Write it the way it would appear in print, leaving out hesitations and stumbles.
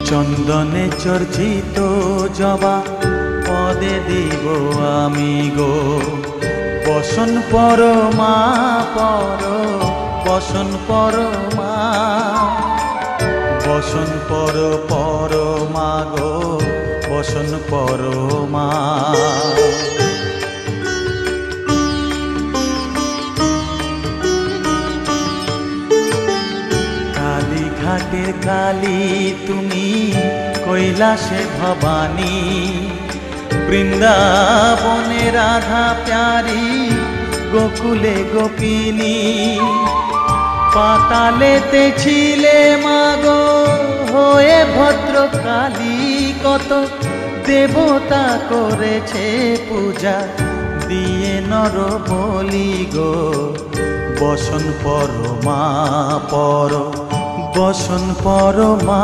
চন্দনে চর্চিত জবা পদে দিব আমি গো, বসন পরমা পর, বসন পরমা, বসন পরমা গো, বসন পরমা। কালীঘাটের কালী তুমি, কৈলাসে ভবানী, বৃন্দাবনে রাধা প্যারি, গোকুলে গোপিনী। পাতালেতে ছিলে মাগো হয়ে ভদ্রকালী, কত দেবতা করেছে পূজা দিয়ে নর বলি গো, বসন পরমা পর, বসন পরমা।